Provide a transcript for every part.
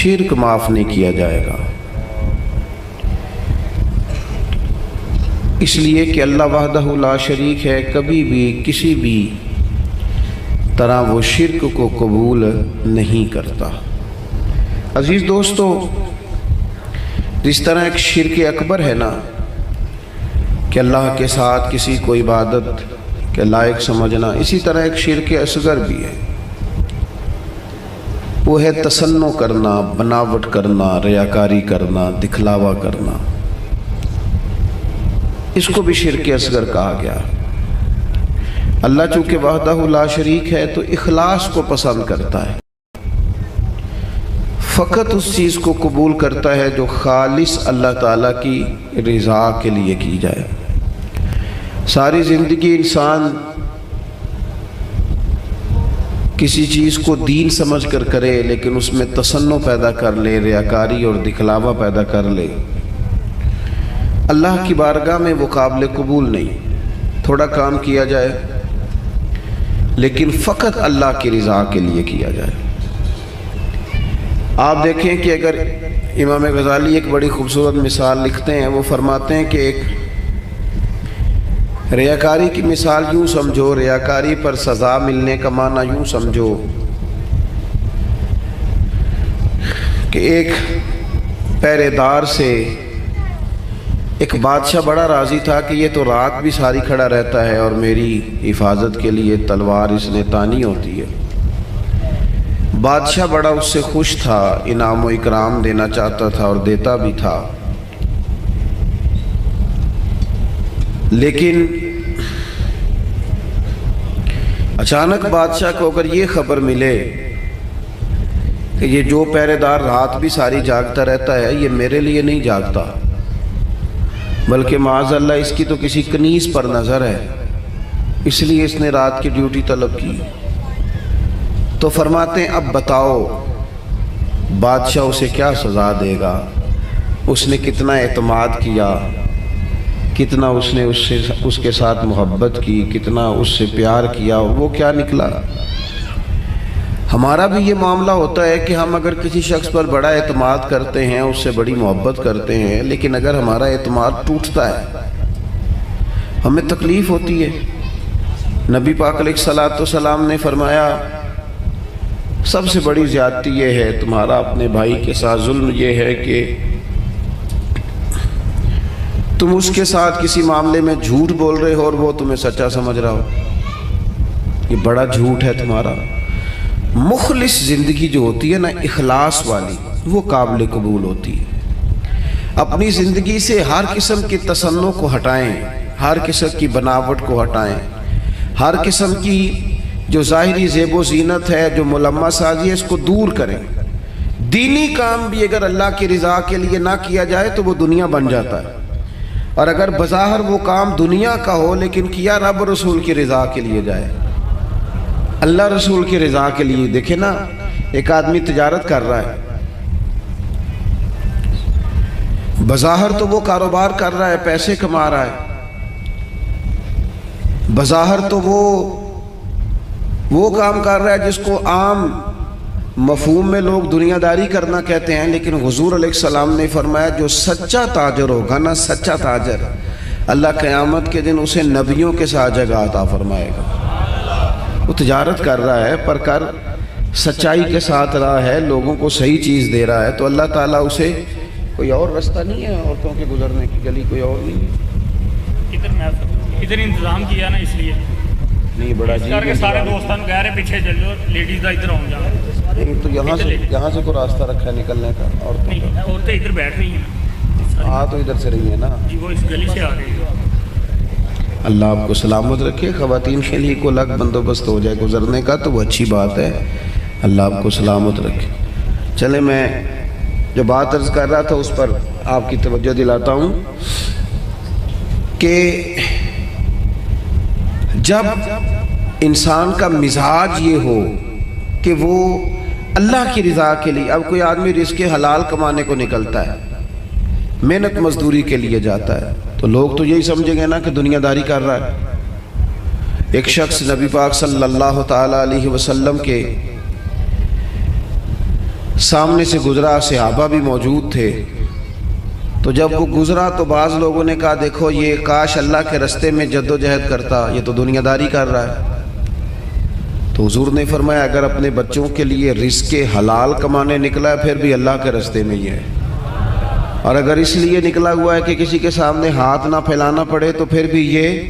شرک معاف نہیں کیا جائے گا، اس لیے کہ اللہ وحدہ لا شریک ہے، کبھی بھی کسی بھی طرح وہ شرک کو قبول نہیں کرتا۔ عزیز دوستو، جس طرح ایک شرک اکبر ہے نا کہ اللہ کے ساتھ کسی کو عبادت کے لائق سمجھنا، اسی طرح ایک شرک اصغر بھی ہے، وہ ہے تصنع کرنا، بناوٹ کرنا، ریاکاری کرنا، دکھلاوا کرنا، اس کو بھی شرک اصغر کہا گیا۔ اللہ چونکہ وحدہ لا شریک ہے تو اخلاص کو پسند کرتا ہے، فقط اس چیز کو قبول کرتا ہے جو خالص اللہ تعالیٰ کی رضا کے لیے کی جائے۔ ساری زندگی انسان کسی چیز کو دین سمجھ کر کرے، لیکن اس میں تصنع پیدا کر لے، ریاکاری اور دکھلاوا پیدا کر لے، اللہ کی بارگاہ میں وہ قابل قبول نہیں۔ تھوڑا کام کیا جائے لیکن فقط اللہ کی رضا کے لیے کیا جائے۔ آپ دیکھیں کہ اگر امام غزالی ایک بڑی خوبصورت مثال لکھتے ہیں، وہ فرماتے ہیں کہ ایک ریاکاری کی مثال یوں سمجھو، ریاکاری پر سزا ملنے کا معنی یوں سمجھو کہ ایک پہرے دار سے ایک بادشاہ بڑا راضی تھا کہ یہ تو رات بھی ساری کھڑا رہتا ہے اور میری حفاظت کے لیے تلوار اس نے تانی ہوتی ہے۔ بادشاہ بڑا اس سے خوش تھا، انعام و اکرام دینا چاہتا تھا اور دیتا بھی تھا، لیکن اچانک بادشاہ کو اگر یہ خبر ملے کہ یہ جو پہرے دار رات بھی ساری جاگتا رہتا ہے یہ میرے لیے نہیں جاگتا، بلکہ معاذ اللہ اس کی تو کسی کنیز پر نظر ہے، اس لیے اس نے رات کی ڈیوٹی طلب کی، تو فرماتے ہیں اب بتاؤ بادشاہ اسے کیا سزا دے گا؟ اس نے کتنا اعتماد کیا، کتنا اس نے اس کے ساتھ محبت کی، کتنا اس سے پیار کیا، وہ کیا نکلا؟ ہمارا بھی یہ معاملہ ہوتا ہے کہ ہم اگر کسی شخص پر بڑا اعتماد کرتے ہیں، اس سے بڑی محبت کرتے ہیں، لیکن اگر ہمارا اعتماد ٹوٹتا ہے ہمیں تکلیف ہوتی ہے۔ نبی پاک علیہ الصلوۃ والسلام نے فرمایا سب سے بڑی زیادتی یہ ہے تمہارا اپنے بھائی کے ساتھ ظلم، یہ ہے کہ تم اس کے ساتھ کسی معاملے میں جھوٹ بول رہے ہو اور وہ تمہیں سچا سمجھ رہا ہو، یہ بڑا جھوٹ ہے تمہارا۔ مخلص زندگی جو ہوتی ہے نا، اخلاص والی، وہ قابل قبول ہوتی ہے۔ اپنی زندگی سے ہر قسم کی تصنع کو ہٹائیں، ہر قسم کی بناوٹ کو ہٹائیں، ہر قسم کی جو ظاہری زیب و زینت ہے، جو ملمہ سازی ہے، اس کو دور کریں۔ دینی کام بھی اگر اللہ کی رضا کے لیے نہ کیا جائے تو وہ دنیا بن جاتا ہے، اور اگر بظاہر وہ کام دنیا کا ہو لیکن کیا رب رسول کی رضا کے لیے جائے، اللہ رسول کی رضا کے لیے۔ دیکھیں نا، ایک آدمی تجارت کر رہا ہے، بظاہر تو وہ کاروبار کر رہا ہے، پیسے کما رہا ہے، بظاہر تو وہ کام کر رہا ہے جس کو عام مفہوم میں لوگ دنیا داری کرنا کہتے ہیں، لیکن حضور علیہ السلام نے فرمایا جو سچا تاجر ہوگا نا، سچا تاجر، اللہ قیامت کے دن اسے نبیوں کے ساتھ جگہ عطا فرمائے گا۔ وہ تجارت کر رہا ہے پر کر سچائی کے ساتھ رہا ہے، لوگوں کو صحیح چیز دے رہا ہے، تو اللہ تعالیٰ اسے کوئی اور رستہ نہیں ہے عورتوں کے گزرنے کی، گلی کوئی اور نہیں ہے۔ ادھر انتظام کیا نا، اس لیے نہیں بڑا جی کر کے سارے دوستان کہہ رہے پیچھے چل جاؤ، لیڈیز کا ادھر آؤں جا، تو یہاں سے کوئی راستہ رکھا ہے نکلنے کا؟ عورتیں ادھر بیٹھ رہی ہیں، ہاں تو ادھر سے رہی ہے نا جی، وہ اس گلی سے آ رہی ہے۔ اللہ آپ کو سلامت رکھے، خواتین کے لیے کو الگ بندوبست ہو جائے گزرنے کا تو وہ اچھی بات ہے، اللہ آپ کو سلامت رکھے۔ چلے میں جو بات عرض کر رہا تھا اس پر آپ کی توجہ دلاتا ہوں کہ جب انسان کا مزاج یہ ہو کہ وہ اللہ کی رضا کے لیے، اب کوئی آدمی رزق حلال کمانے کو نکلتا ہے، محنت مزدوری کے لیے جاتا ہے، تو لوگ تو یہی سمجھیں گے نا کہ دنیا داری کر رہا ہے۔ ایک شخص نبی پاک صلی اللہ تعالی علیہ وسلم کے سامنے سے گزرا، صحابہ بھی موجود تھے. تو جب وہ گزرا تو بعض لوگوں نے کہا دیکھو یہ کاش اللہ کے رستے میں جد و جہد کرتا، یہ تو دنیا داری کر رہا ہے. تو حضور نے فرمایا اگر اپنے بچوں کے لیے رزق حلال کمانے نکلا ہے پھر بھی اللہ کے رستے میں ہی ہے، اور اگر اس لیے نکلا ہوا ہے کہ کسی کے سامنے ہاتھ نہ پھیلانا پڑے تو پھر بھی یہ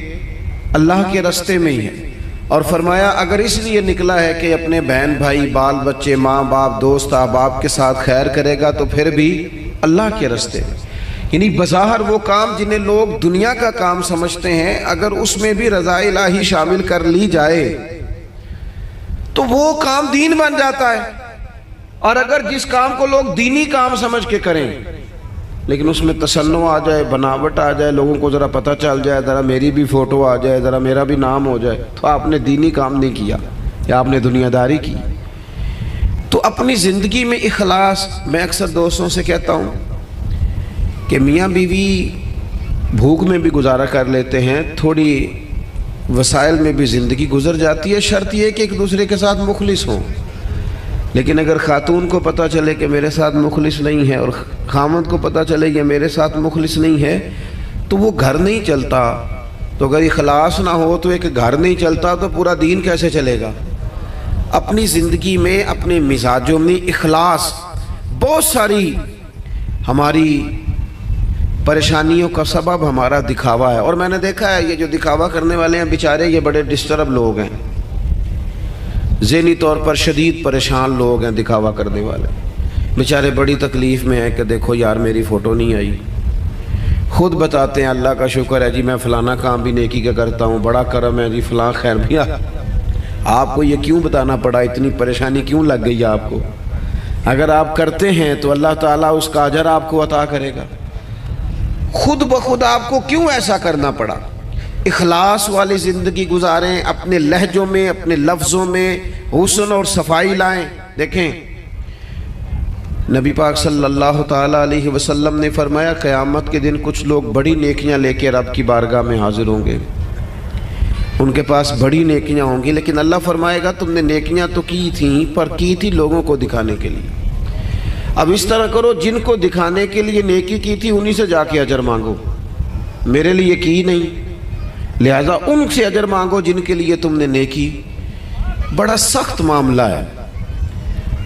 اللہ کے رستے میں ہی ہے. اور فرمایا اگر اس لیے نکلا ہے کہ اپنے بہن بھائی بال بچے ماں باپ دوست احباب کے ساتھ خیر کرے گا تو پھر بھی اللہ کے رستے میں. یعنی بظاہر وہ کام جنہیں لوگ دنیا کا کام سمجھتے ہیں اگر اس میں بھی رضا الہی شامل کر لی جائے تو وہ کام دین بن جاتا ہے. اور اگر جس کام کو لوگ دینی کام سمجھ کے کریں لیکن اس میں تصنع آ جائے، بناوٹ آ جائے، لوگوں کو ذرا پتہ چل جائے، ذرا میری بھی فوٹو آ جائے، ذرا میرا بھی نام ہو جائے، تو آپ نے دینی کام نہیں کیا یا آپ نے دنیا داری کی. تو اپنی زندگی میں اخلاص، میں اکثر دوستوں سے کہتا ہوں کہ میاں بیوی بھوک میں بھی گزارا کر لیتے ہیں، تھوڑی وسائل میں بھی زندگی گزر جاتی ہے، شرط یہ کہ ایک دوسرے کے ساتھ مخلص ہوں. لیکن اگر خاتون کو پتہ چلے کہ میرے ساتھ مخلص نہیں ہے اور خامد کو پتہ چلے کہ میرے ساتھ مخلص نہیں ہے تو وہ گھر نہیں چلتا. تو اگر اخلاص نہ ہو تو ایک گھر نہیں چلتا تو پورا دین کیسے چلے گا. اپنی زندگی میں اپنے مزاجوں میں اخلاص، بہت ساری ہماری پریشانیوں کا سبب ہمارا دکھاوا ہے. اور میں نے دیکھا ہے یہ جو دکھاوا کرنے والے ہیں بیچارے یہ بڑے ڈسٹرب لوگ ہیں، ذہنی طور پر شدید پریشان لوگ ہیں. دکھاوا کرنے والے بیچارے بڑی تکلیف میں ہیں کہ دیکھو یار میری فوٹو نہیں آئی. خود بتاتے ہیں اللہ کا شکر ہے جی میں فلانا کام بھی نیکی کا کرتا ہوں، بڑا کرم ہے جی فلاں خیر بھی. آپ کو یہ کیوں بتانا پڑا، اتنی پریشانی کیوں لگ گئی آپ کو؟ اگر آپ کرتے ہیں تو اللہ تعالیٰ اس کا اجر آپ کو عطا کرے گا. خود بخود آپ کو کیوں ایسا کرنا پڑا؟ اخلاص والی زندگی گزاریں، اپنے لہجوں میں اپنے لفظوں میں حسن اور صفائی لائیں. دیکھیں نبی پاک صلی اللہ تعالیٰ علیہ وسلم نے فرمایا قیامت کے دن کچھ لوگ بڑی نیکیاں لے کے رب کی بارگاہ میں حاضر ہوں گے، ان کے پاس بڑی نیکیاں ہوں گی، لیکن اللہ فرمائے گا تم نے نیکیاں تو کی تھیں پر کی تھی لوگوں کو دکھانے کے لیے. اب اس طرح کرو جن کو دکھانے کے لیے نیکی کی تھی انہی سے جا کے اجر مانگو، میرے لیے کی نہیں، لہذا ان سے اجر مانگو جن کے لیے تم نے نیکی. بڑا سخت معاملہ ہے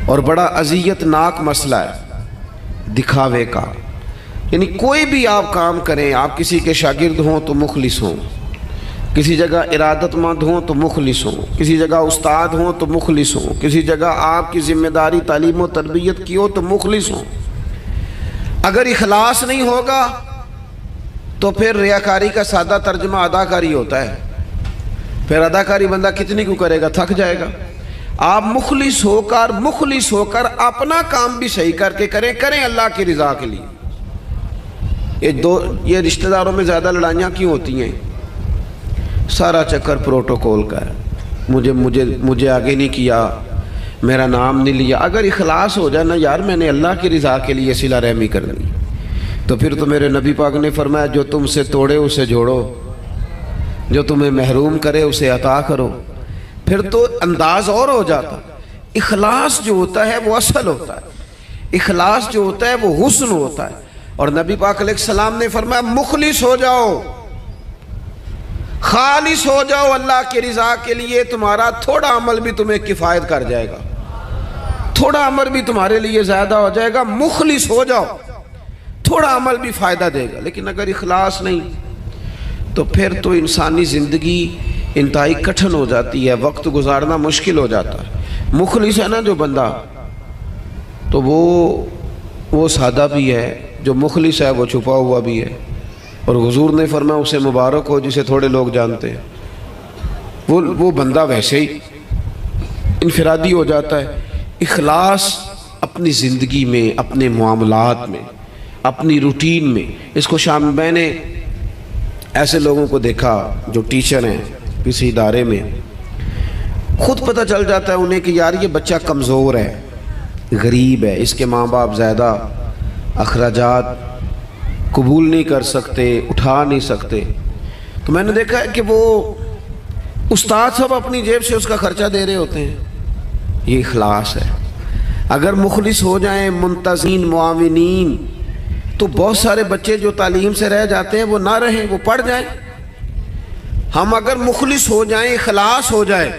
اور بڑا اذیت ناک مسئلہ ہے دکھاوے کا. یعنی کوئی بھی آپ کام کریں، آپ کسی کے شاگرد ہوں تو مخلص ہوں، کسی جگہ ارادت مند ہوں تو مخلص ہوں، کسی جگہ استاد ہوں تو مخلص ہوں، کسی جگہ آپ کی ذمہ داری تعلیم و تربیت کی ہو تو مخلص ہوں. اگر اخلاص نہیں ہوگا تو پھر ریاکاری کا سادہ ترجمہ اداکاری ہوتا ہے. پھر اداکاری بندہ کتنی کو کرے گا، تھک جائے گا. آپ مخلص ہو کر اپنا کام بھی صحیح کر کے کریں اللہ کی رضا کے لیے. یہ رشتہ داروں میں زیادہ لڑائیاں کیوں ہوتی ہیں؟ سارا چکر پروٹوکول کا ہے، مجھے آگے نہیں کیا، میرا نام نہیں لیا. اگر اخلاص ہو جائے نا یار میں نے اللہ کی رضا کے لیے صلہ رحمی کرنی تو پھر تو میرے نبی پاک نے فرمایا جو تم سے توڑے اسے جوڑو، جو تمہیں محروم کرے اسے عطا کرو. پھر تو انداز اور ہو جاتا. اخلاص جو ہوتا ہے وہ اصل ہوتا ہے، اخلاص جو ہوتا ہے وہ حسن ہوتا ہے. اور نبی پاک علیہ السلام نے فرمایا مخلص ہو جاؤ، خالص ہو جاؤ اللہ کی رضا کے لیے، تمہارا تھوڑا عمل بھی تمہیں کفایت کر جائے گا، تھوڑا عمل بھی تمہارے لیے زیادہ ہو جائے گا. مخلص ہو جاؤ، تھوڑا عمل بھی فائدہ دے گا. لیکن اگر اخلاص نہیں تو پھر تو انسانی زندگی انتہائی کٹھن ہو جاتی ہے، وقت گزارنا مشکل ہو جاتا ہے. مخلص ہے نا جو بندہ تو وہ سادہ بھی ہے، جو مخلص ہے وہ چھپا ہوا بھی ہے. اور حضور نے فرمایا اسے مبارک ہو جسے تھوڑے لوگ جانتے ہیں. وہ بندہ ویسے ہی انفرادی ہو جاتا ہے. اخلاص اپنی زندگی میں، اپنے معاملات میں، اپنی روٹین میں. اس کو میں نے ایسے لوگوں کو دیکھا جو ٹیچر ہیں کسی ادارے میں، خود پتہ چل جاتا ہے انہیں کہ یار یہ بچہ کمزور ہے، غریب ہے، اس کے ماں باپ زیادہ اخراجات قبول نہیں کر سکتے، اٹھا نہیں سکتے. تو میں نے دیکھا ہے کہ وہ استاد سب اپنی جیب سے اس کا خرچہ دے رہے ہوتے ہیں. یہ اخلاص ہے. اگر مخلص ہو جائیں منتظمین معاونین تو بہت سارے بچے جو تعلیم سے رہ جاتے ہیں وہ نہ رہیں، وہ پڑھ جائیں۔ ہم اگر مخلص ہو جائیں، اخلاص ہو جائے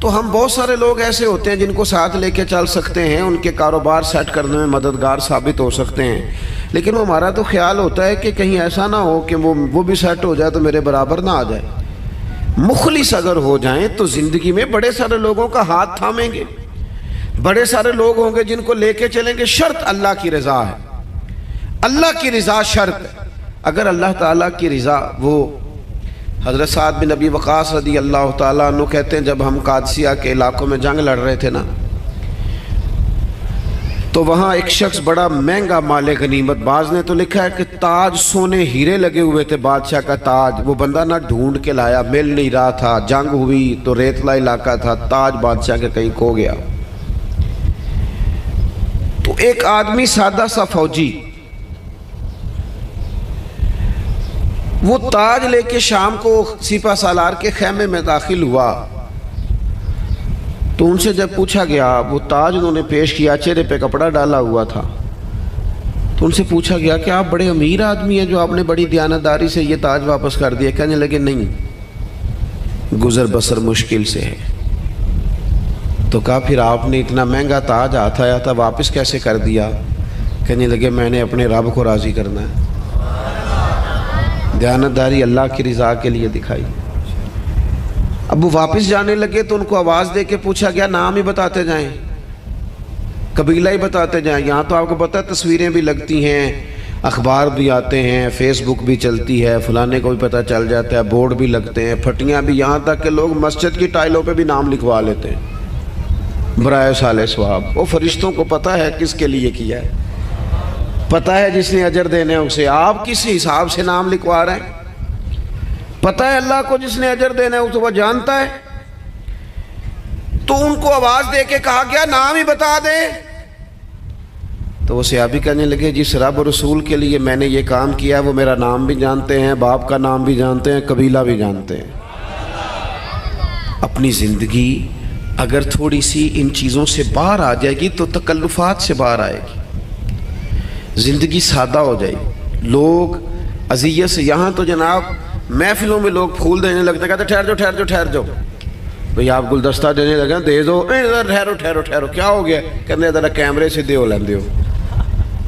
تو ہم بہت سارے لوگ ایسے ہوتے ہیں جن کو ساتھ لے کے چل سکتے ہیں، ان کے کاروبار سیٹ کرنے میں مددگار ثابت ہو سکتے ہیں، لیکن ہمارا تو خیال ہوتا ہے کہ کہیں ایسا نہ ہو کہ وہ بھی سیٹ ہو جائے تو میرے برابر نہ آ جائے۔ مخلص اگر ہو جائیں تو زندگی میں بڑے سارے لوگوں کا ہاتھ تھامیں گے، بڑے سارے لوگ ہوں گے جن کو لے کے چلیں گے۔ شرط اللہ کی رضا ہے، اللہ کی رضا شرط ہے۔ اگر اللہ تعالیٰ کی رضا، وہ حضرت سعد بن ابی وقاص رضی اللہ تعالیٰ عنہ کہتے ہیں جب ہم قادسیہ کے علاقوں میں جنگ لڑ رہے تھے نا، تو وہاں ایک شخص بڑا مہنگا مال غنیمت، بعض نے تو لکھا ہے کہ تاج سونے ہیرے لگے ہوئے تھے، بادشاہ کا تاج، وہ بندہ نہ ڈھونڈ کے لایا، مل نہیں رہا تھا، جنگ ہوئی تو ریتلا علاقہ تھا، تاج بادشاہ کے کہیں کھو گیا۔ تو ایک آدمی سادہ سا فوجی وہ تاج لے کے شام کو سپہ سالار کے خیمے میں داخل ہوا، تو ان سے جب پوچھا گیا، وہ تاج انہوں نے پیش کیا، چہرے پہ کپڑا ڈالا ہوا تھا، تو ان سے پوچھا گیا کہ آپ بڑے امیر آدمی ہیں جو آپ نے بڑی دیانتداری سے یہ تاج واپس کر دیا؟ کہنے لگے نہیں، گزر بسر مشکل سے ہے۔ تو کہا پھر آپ نے اتنا مہنگا تاج ہاتھ آیا تھا واپس کیسے کر دیا؟ کہنے لگے میں نے اپنے رب کو راضی کرنا ہے، دیانتداری اللہ کی رضا کے لیے دکھائی۔ اب وہ واپس جانے لگے تو ان کو آواز دے کے پوچھا گیا نام ہی بتاتے جائیں، قبیلہ ہی بتاتے جائیں۔ یہاں تو آپ کو پتہ ہے تصویریں بھی لگتی ہیں، اخبار بھی آتے ہیں، فیس بک بھی چلتی ہے، فلانے کو بھی پتہ چل جاتا ہے، بورڈ بھی لگتے ہیں، پھٹیاں بھی، یہاں تک کہ لوگ مسجد کی ٹائلوں پہ بھی نام لکھوا لیتے ہیں برائے صالح ثواب۔ وہ فرشتوں کو پتہ ہے کس کے لیے کیا ہے، پتہ ہے جس نے اجر دینے اسے، آپ کس حساب سے نام لکھوا رہے ہیں؟ پتہ ہے اللہ کو جس نے اجر دینا ہے اسے وہ جانتا ہے۔ تو ان کو آواز دے کے کہا گیا نام ہی بتا دیں۔ تو وہ صحابی کہنے لگے جس رب اور رسول کے لیے میں نے یہ کام کیا وہ میرا نام بھی جانتے ہیں، باپ کا نام بھی جانتے ہیں، قبیلہ بھی جانتے ہیں۔ اپنی زندگی اگر تھوڑی سی ان چیزوں سے باہر آ جائے گی تو تکلفات سے باہر آئے گی، زندگی سادہ ہو جائے گی۔ لوگ اذیت سے، یہاں تو جناب محفلوں میں لوگ پھول دینے لگتے ہیں، کہتے ٹھہر جاؤ ٹھہر جاؤ ٹھہر جاؤ، بھئی آپ گلدستہ دینے لگے دے دو، ٹھہرو ٹھہرو ٹھہرو، کیا ہو گیا؟ کہتے ذرا کیمرے سے دیو لیندے ہو۔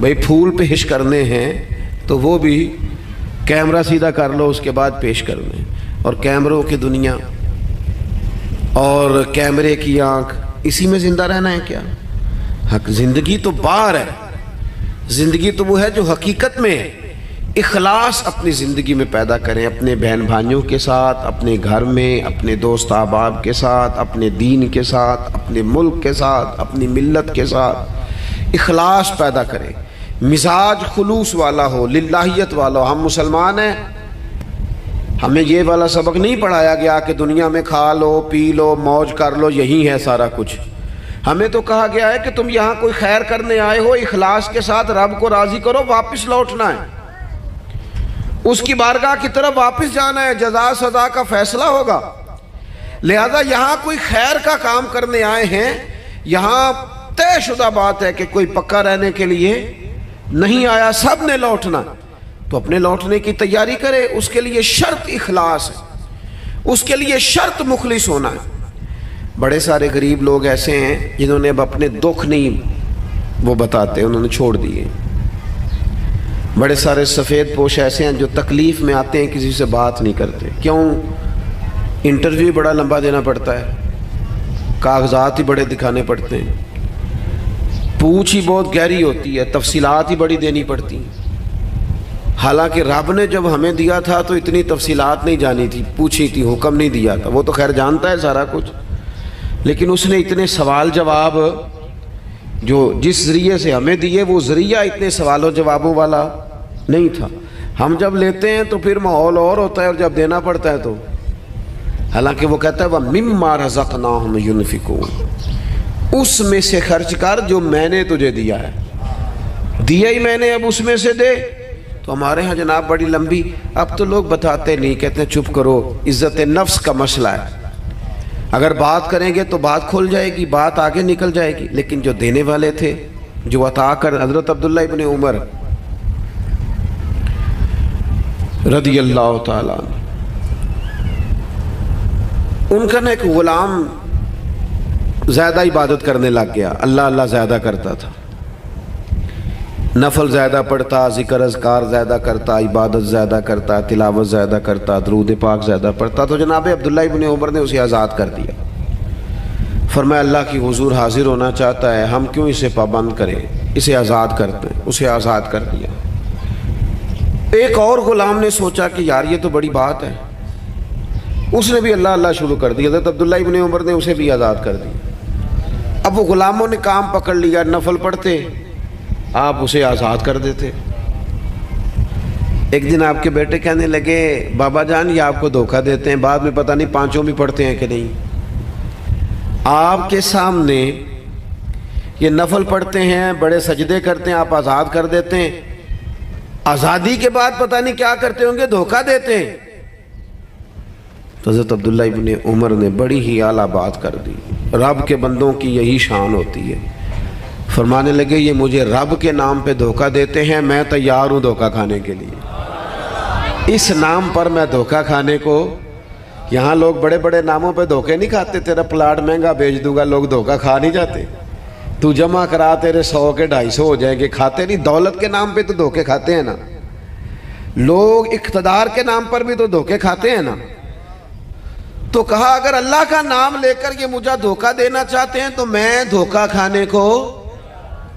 بھئی پھول پیش کرنے ہیں تو وہ بھی کیمرہ سیدھا کر لو، اس کے بعد پیش کرنے۔ اور کیمروں کی دنیا اور کیمرے کی آنکھ، اسی میں زندہ رہنا ہے کیا؟ حق زندگی تو باہر ہے، زندگی تو وہ ہے جو حقیقت میں ہے۔ اخلاص اپنی زندگی میں پیدا کریں، اپنے بہن بھائیوں کے ساتھ، اپنے گھر میں، اپنے دوست احباب کے ساتھ، اپنے دین کے ساتھ، اپنے ملک کے ساتھ، اپنی ملت کے ساتھ اخلاص پیدا کریں، مزاج خلوص والا ہو، للہیت والا ہو۔ ہم مسلمان ہیں، ہمیں یہ والا سبق نہیں پڑھایا گیا کہ دنیا میں کھا لو پی لو موج کر لو یہی ہے سارا کچھ۔ ہمیں تو کہا گیا ہے کہ تم یہاں کوئی خیر کرنے آئے ہو، اخلاص کے ساتھ رب کو راضی کرو، واپس لوٹنا ہے، اس کی بارگاہ کی طرف واپس جانا ہے، جزا سزا کا فیصلہ ہوگا۔ لہذا یہاں کوئی خیر کا کام کرنے آئے ہیں، یہاں طے شدہ بات ہے کہ کوئی پکا رہنے کے لیے نہیں آیا، سب نے لوٹنا، تو اپنے لوٹنے کی تیاری کرے۔ اس کے لیے شرط اخلاص ہے، اس کے لیے شرط مخلص ہونا ہے۔ بڑے سارے غریب لوگ ایسے ہیں جنہوں نے اب اپنے دکھ نہیں وہ بتاتے، انہوں نے چھوڑ دیے۔ بڑے سارے سفید پوش ایسے ہیں جو تکلیف میں آتے ہیں کسی سے بات نہیں کرتے۔ کیوں؟ انٹرویو بڑا لمبا دینا پڑتا ہے، کاغذات ہی بڑے دکھانے پڑتے ہیں، پوچھ ہی بہت گہری ہوتی ہے، تفصیلات ہی بڑی دینی پڑتی ہیں۔ حالانکہ رب نے جب ہمیں دیا تھا تو اتنی تفصیلات نہیں جانی تھی، پوچھی تھی، حکم نہیں دیا تھا، وہ تو خیر جانتا ہے سارا کچھ، لیکن اس نے اتنے سوال جواب جو جس ذریعے سے ہمیں دیے وہ ذریعہ اتنے سوال و جوابوں والا نہیں تھا۔ ہم جب لیتے ہیں تو پھر ماحول اور ہوتا ہے، اور جب دینا پڑتا ہے تو حالانکہ وہ کہتا ہے وَمِمَّا رَزَقْنَاهُمْ يُنْفِقُونَ، اس میں سے خرچ کر جو میں نے تجھے دیا ہے، دیا ہی میں نے، اب اس میں سے دے۔ تو ہمارے ہاں جناب بڑی لمبی، اب تو لوگ بتاتے نہیں، کہتے ہیں چپ کرو، عزت نفس کا مسئلہ ہے۔ اگر بات کریں گے تو بات کھل جائے گی، بات آگے نکل جائے گی، لیکن جو دینے والے تھے، جو عطا کر، حضرت عبداللہ ابن عمر رضی اللہ تعالیٰ عنہ، ان کا نا ایک غلام زیادہ عبادت کرنے لگ گیا، اللہ اللہ زیادہ کرتا تھا، نفل زیادہ پڑھتا، ذکر اذکار زیادہ کرتا، عبادت زیادہ کرتا، تلاوت زیادہ کرتا، درود پاک زیادہ پڑھتا، تو جناب عبداللہ ابن عمر نے اسے آزاد کر دیا۔ فرمایا اللہ کی حضور حاضر ہونا چاہتا ہے، ہم کیوں اسے پابند کریں، اسے آزاد کرتے ہیں، اسے آزاد کر دیا۔ ایک اور غلام نے سوچا کہ یار یہ تو بڑی بات ہے، اس نے بھی اللہ اللہ شروع کر دیا، حضرت عبداللہ ابن عمر نے اسے بھی آزاد کر دیا۔ اب وہ غلاموں نے کام پکڑ لیا، نفل پڑھتے، آپ اسے آزاد کر دیتے۔ ایک دن آپ کے بیٹے کہنے لگے بابا جان یہ آپ کو دھوکہ دیتے ہیں، بعد میں پتہ نہیں پانچوں بھی پڑھتے ہیں کہ نہیں، آپ کے سامنے یہ نفل پڑھتے ہیں، بڑے سجدے کرتے ہیں، آپ آزاد کر دیتے ہیں، آزادی کے بعد پتہ نہیں کیا کرتے ہوں گے، دھوکہ دیتے ہیں۔ تو حضرت عبداللہ ابن عمر نے بڑی ہی اعلیٰ بات کر دی، رب کے بندوں کی یہی شان ہوتی ہے۔ فرمانے لگے یہ مجھے رب کے نام پہ دھوکہ دیتے ہیں، میں تیار ہوں دھوکہ کھانے کے لیے، اس نام پر میں دھوکہ کھانے کو، یہاں لوگ بڑے بڑے ناموں پہ دھوکے نہیں کھاتے، تیرا پلاٹ مہنگا بیچ دوں گا، لوگ دھوکہ کھا نہیں جاتے، تو جمع کرا تیرے 100 کے 250 ہو جائیں گے، کھاتے نہیں، دولت کے نام پہ تو دھوکے کھاتے ہیں نا، لوگ اقتدار کے نام پر بھی تو دھوکے کھاتے ہیں نا۔ تو کہا اگر اللہ کا نام لے کر یہ مجھے دھوکہ دینا چاہتے ہیں تو میں دھوکہ کھانے کو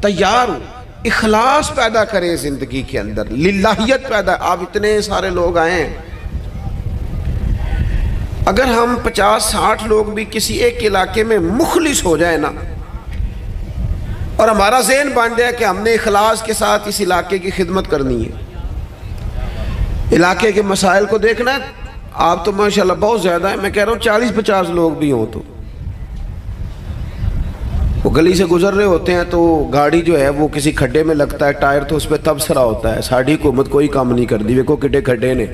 تیار ہوں۔ اخلاص پیدا کریں زندگی کے اندر، للہیت پیدا۔ آپ اتنے سارے لوگ آئے ہیں، اگر ہم 50-60 لوگ بھی کسی ایک علاقے میں مخلص ہو جائے نا، اور ہمارا ذہن بن جائے کہ ہم نے اخلاص کے ساتھ اس علاقے کی خدمت کرنی ہے، علاقے کے مسائل کو دیکھنا ہے، آپ تو ماشاءاللہ بہت زیادہ ہیں، میں کہہ رہا ہوں 40-50 لوگ بھی ہوں، تو وہ گلی سے گزر رہے ہوتے ہیں تو گاڑی جو ہے وہ کسی کھڈے میں لگتا ہے، ٹائر تو اس پہ تبصرہ ہوتا ہے، ساڑھی حکومت کوئی کام نہیں کر دی، وہ کٹے کھڈے نے،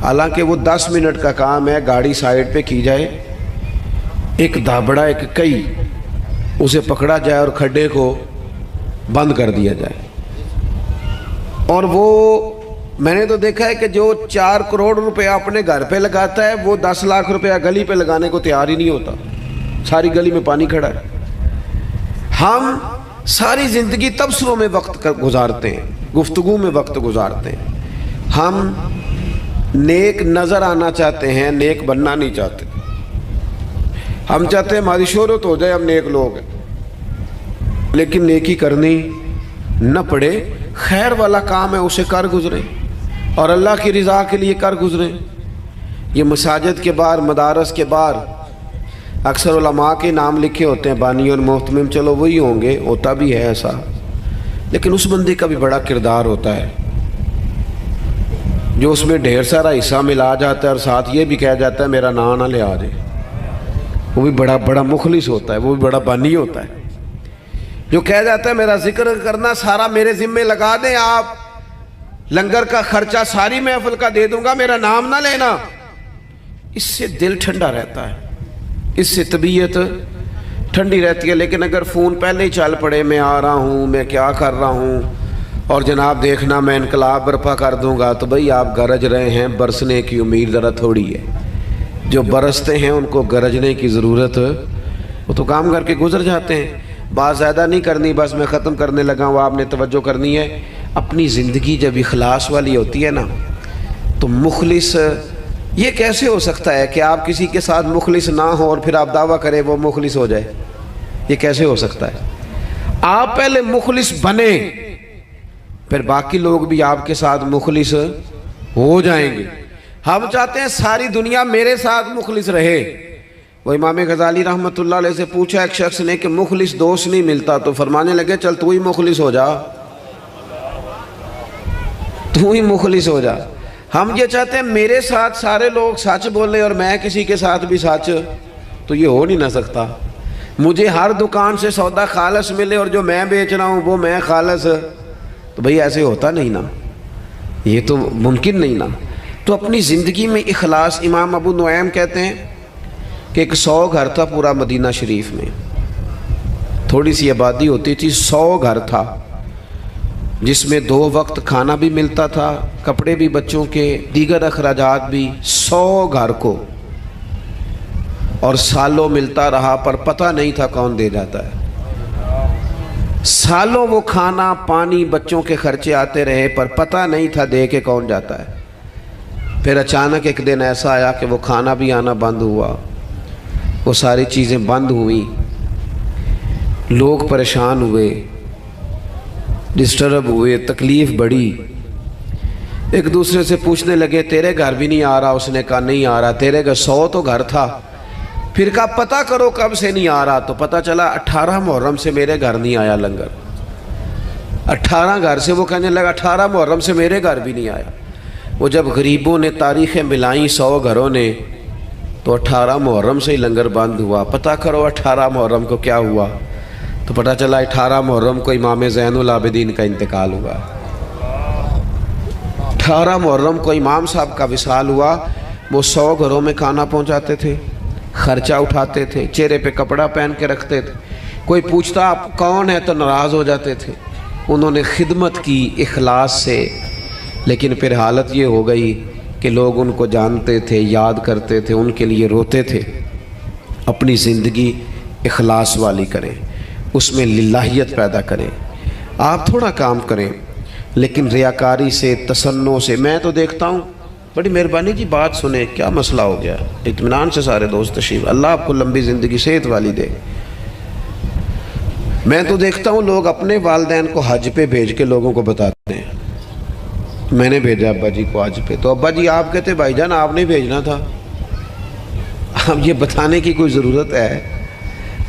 حالانکہ وہ 10 منٹ کا کام ہے، گاڑی سائیڈ پہ کی جائے، ایک دھابڑا ایک کئی اسے پکڑا جائے اور کھڈے کو بند کر دیا جائے۔ اور وہ میں نے تو دیکھا ہے کہ جو 4 کروڑ روپے اپنے گھر پہ لگاتا ہے وہ 10 لاکھ روپیہ گلی پہ لگانے کو تیار ہی نہیں ہوتا، ساری گلی میں پانی کھڑا ہے۔ ہم ساری زندگی تبصروں میں وقت گزارتے ہیں، گفتگو میں وقت گزارتے ہیں، ہم نیک نظر آنا چاہتے ہیں، نیک بننا نہیں چاہتے، ہم چاہتے ہیں ہماری شہرت ہو جائے، ہم نیک لوگ ہیں، لیکن نیکی کرنی نہ پڑے، خیر والا کام ہے اسے کر گزریں اور اللہ کی رضا کے لیے کر گزریں۔ یہ مساجد کے باہر، مدارس کے باہر اکثر علماء کے نام لکھے ہوتے ہیں، بانی اور محتمم، چلو وہی ہوں گے، ہوتا بھی ہے ایسا، لیکن اس بندے کا بھی بڑا کردار ہوتا ہے جو اس میں ڈھیر سارا حصہ ملا جاتا ہے اور ساتھ یہ بھی کہہ جاتا ہے میرا نام نہ لے آ جائے، وہ بھی بڑا مخلص ہوتا ہے، وہ بھی بڑا بانی ہوتا ہے، جو کہہ جاتا ہے میرا ذکر کرنا سارا میرے ذمے لگا دیں، آپ لنگر کا خرچہ ساری محفل کا دے دوں گا، میرا نام نہ لینا۔ اس سے دل ٹھنڈا رہتا ہے، اس سے طبیعت ٹھنڈی رہتی ہے۔ لیکن اگر فون پہلے ہی چل پڑے، میں آ رہا ہوں، میں کیا کر رہا ہوں، اور جناب دیکھنا میں انقلاب برپا کر دوں گا، تو بھئی آپ گرج رہے ہیں، برسنے کی امید ذرا تھوڑی ہے، جو برستے ہیں ان کو گرجنے کی ضرورت، وہ تو کام کر کے گزر جاتے ہیں۔ بات زیادہ نہیں کرنی، بس میں ختم کرنے لگا ہوں، آپ نے توجہ کرنی ہے۔ اپنی زندگی جب اخلاص والی ہوتی ہے نا تو مخلص، یہ کیسے ہو سکتا ہے کہ آپ کسی کے ساتھ مخلص نہ ہو اور پھر آپ دعویٰ کریں وہ مخلص ہو جائے؟ یہ کیسے ہو سکتا ہے؟ آپ پہلے مخلص بنے، پھر باقی لوگ بھی آپ کے ساتھ مخلص ہو جائیں گے۔ ہم چاہتے ہیں ساری دنیا میرے ساتھ مخلص رہے۔ وہ امام غزالی رحمۃ اللہ علیہ سے پوچھا ایک شخص نے کہ مخلص دوست نہیں ملتا، تو فرمانے لگے چل تو ہی مخلص ہو جا، تو ہی مخلص ہو جا۔ ہم یہ چاہتے ہیں میرے ساتھ سارے لوگ سچ بولیں اور میں کسی کے ساتھ بھی سچ، تو یہ ہو نہیں نہ سکتا۔ مجھے ہر دکان سے سودا خالص ملے اور جو میں بیچ رہا ہوں وہ میں خالص، تو بھئی ایسے ہوتا نہیں نا، یہ تو ممکن نہیں نا۔ تو اپنی زندگی میں اخلاص، امام ابو نعیم کہتے ہیں کہ ایک 100 گھر تھا پورا مدینہ شریف میں، تھوڑی سی آبادی ہوتی تھی، 100 گھر تھا جس میں 2 وقت کھانا بھی ملتا تھا، کپڑے بھی بچوں کے، دیگر اخراجات بھی، 100 گھر کو، اور سالوں ملتا رہا پر پتہ نہیں تھا کون دے جاتا ہے۔ سالوں وہ کھانا پانی بچوں کے خرچے آتے رہے پر پتہ نہیں تھا دے کے کون جاتا ہے۔ پھر اچانک ایک دن ایسا آیا کہ وہ کھانا بھی آنا بند ہوا، وہ ساری چیزیں بند ہوئیں، لوگ پریشان ہوئے، ڈسٹرب ہوئے، تکلیف بڑھی، ایک دوسرے سے پوچھنے لگے تیرے گھر بھی نہیں آ رہا؟ اس نے کہا نہیں آ رہا۔ تیرے گھر 100 تو گھر تھا، پھر کہا پتہ کرو کب سے نہیں آ رہا، تو پتہ چلا 18 محرم سے میرے گھر نہیں آیا لنگر۔ 18 گھر سے وہ کہنے لگا 18 محرم سے میرے گھر بھی نہیں آیا۔ وہ جب غریبوں نے تاریخیں ملائیں 100 گھروں نے، تو 18 محرم سے ہی لنگر بند ہوا۔ پتہ کرو 18 محرم کو کیا ہوا، تو پتہ چلا 18 محرم کو امام زین العابدین کا انتقال ہوا۔ 18 محرم کو امام صاحب کا وصال ہوا۔ وہ 100 گھروں میں کھانا پہنچاتے تھے، خرچہ اٹھاتے تھے، چہرے پہ کپڑا پہن کے رکھتے تھے، کوئی پوچھتا آپ کون ہے تو ناراض ہو جاتے تھے۔ انہوں نے خدمت کی اخلاص سے، لیکن پھر حالت یہ ہو گئی کہ لوگ ان کو جانتے تھے، یاد کرتے تھے، ان کے لیے روتے تھے۔ اپنی زندگی اخلاص والی کریں، اس میں للہیت پیدا کریں۔ آپ تھوڑا کام کریں لیکن ریاکاری سے، تصنع سے۔ میں تو دیکھتا ہوں، بڑی مہربانی جی بات سنیں، کیا مسئلہ ہو گیا؟ اطمینان سے سارے دوست تشریف، اللہ آپ کو لمبی زندگی صحت والی دے۔ میں تو دیکھتا ہوں لوگ اپنے والدین کو حج پہ بھیج کے لوگوں کو بتاتے ہیں میں نے بھیجا ابا جی کو حج پہ، تو ابا جی آپ کہتے بھائی جان آپ نے بھیجنا تھا۔ اب یہ بتانے کی کوئی ضرورت ہے؟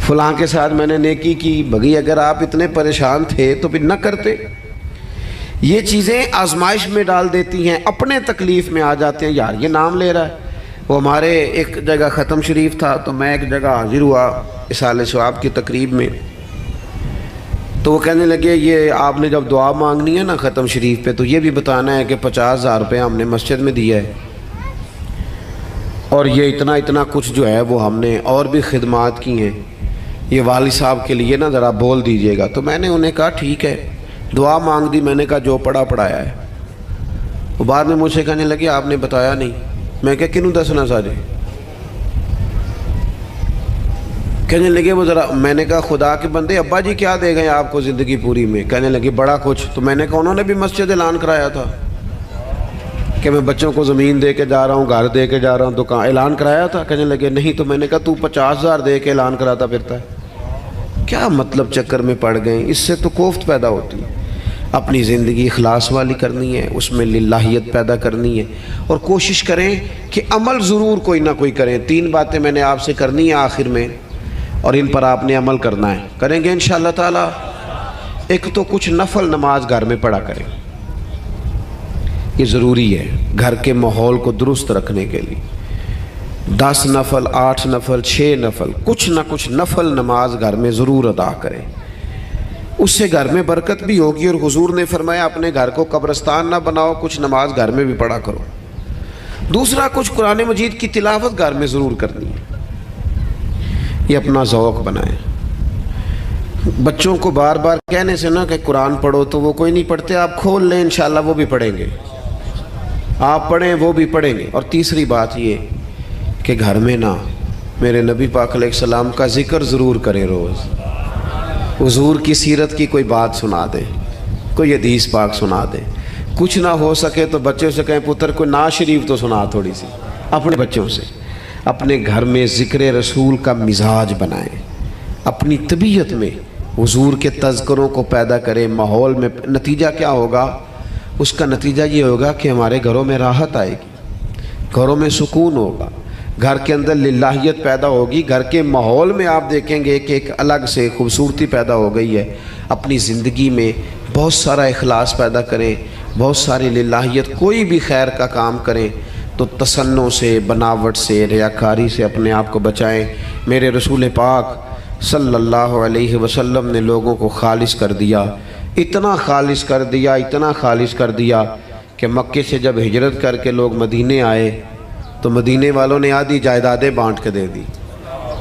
فلاں کے ساتھ میں نے نیکی کی، بھگی اگر آپ اتنے پریشان تھے تو پھر نہ کرتے۔ یہ چیزیں آزمائش میں ڈال دیتی ہیں، اپنے تکلیف میں آ جاتے ہیں، یار یہ نام لے رہا ہے۔ وہ ہمارے ایک جگہ ختم شریف تھا، تو میں ایک جگہ حاضر ہوا اصالہ ثواب کی تقریب میں، تو وہ کہنے لگے یہ آپ نے جب دعا مانگنی ہے نا ختم شریف پہ، تو یہ بھی بتانا ہے کہ 50,000 روپے ہم نے مسجد میں دیا ہے، اور یہ اتنا اتنا کچھ جو ہے وہ ہم نے اور بھی خدمات کی ہیں، یہ والد صاحب کے لیے نا ذرا بول دیجئے گا۔ تو میں نے انہیں کہا ٹھیک ہے، دعا مانگ دی، میں نے کہا جو پڑھا پڑھایا ہے۔ وہ بعد میں مجھ سے کہنے لگے آپ نے بتایا نہیں۔ میں کہا کنوں دسنا ساجے؟ کہنے لگے وہ ذرا، میں نے کہا خدا کے بندے ابا جی کیا دے گئے آپ کو زندگی پوری میں؟ کہنے لگے بڑا کچھ۔ تو میں نے کہا انہوں نے بھی مسجد اعلان کرایا تھا کہ میں بچوں کو زمین دے کے جا رہا ہوں، گھر دے کے جا رہا ہوں، دکان اعلان کرایا تھا؟ کہنے لگے نہیں۔ تو میں نے کہا تو 50,000 دے کے اعلان کراتا پھرتا ہے، کیا مطلب چکر میں پڑ گئے؟ اس سے تو کوفت پیدا ہوتی ہے۔ اپنی زندگی اخلاص والی کرنی ہے، اس میں للہیت پیدا کرنی ہے، اور کوشش کریں کہ عمل ضرور کوئی نہ کوئی کریں۔ 3 باتیں میں نے آپ سے کرنی ہیں آخر میں، اور ان پر آپ نے عمل کرنا ہے، کریں گے انشاءاللہ تعالی۔ ایک تو کچھ نفل نماز گھر میں پڑھا کریں، یہ ضروری ہے گھر کے ماحول کو درست رکھنے کے لیے۔ 10 نفل، 8 نفل، 6 نفل، کچھ نہ کچھ نفل نماز گھر میں ضرور ادا کریں، اس سے گھر میں برکت بھی ہوگی۔ اور حضور نے فرمایا اپنے گھر کو قبرستان نہ بناؤ، کچھ نماز گھر میں بھی پڑھا کرو۔ دوسرا، کچھ قرآن مجید کی تلاوت گھر میں ضرور کرنی ہے، یہ اپنا ذوق بنائیں۔ بچوں کو بار بار کہنے سے نہ کہ قرآن پڑھو تو وہ کوئی نہیں پڑھتے، آپ کھول لیں انشاءاللہ وہ بھی پڑھیں گے، آپ پڑھیں وہ بھی پڑھیں گے۔ اور تیسری بات یہ کہ گھر میں نا میرے نبی پاک علیہ السلام کا ذکر ضرور کریں، روز حضور کی سیرت کی کوئی بات سنا دیں، کوئی حدیث پاک سنا دیں۔ کچھ نہ ہو سکے تو بچوں سے کہیں پتر کوئی نعت شریف تو سنا تھوڑی سی، اپنے بچوں سے۔ اپنے گھر میں ذکر رسول کا مزاج بنائیں، اپنی طبیعت میں حضور کے تذکروں کو پیدا کریں ماحول میں۔ نتیجہ کیا ہوگا؟ اس کا نتیجہ یہ ہوگا کہ ہمارے گھروں میں راحت آئے گی، گھروں میں سکون ہوگا، گھر کے اندر للہیت پیدا ہوگی، گھر کے ماحول میں آپ دیکھیں گے کہ ایک الگ سے خوبصورتی پیدا ہو گئی ہے۔ اپنی زندگی میں بہت سارا اخلاص پیدا کریں، بہت ساری للہیت، کوئی بھی خیر کا کام کریں تو تصنع سے، بناوٹ سے، ریاکاری سے اپنے آپ کو بچائیں۔ میرے رسول پاک صلی اللہ علیہ وسلم نے لوگوں کو خالص کر دیا، اتنا خالص کر دیا، اتنا خالص کر دیا کہ مکے سے جب ہجرت کر کے لوگ مدینے آئے تو مدینے والوں نے آدھی جائیدادیں بانٹ کے دے دی۔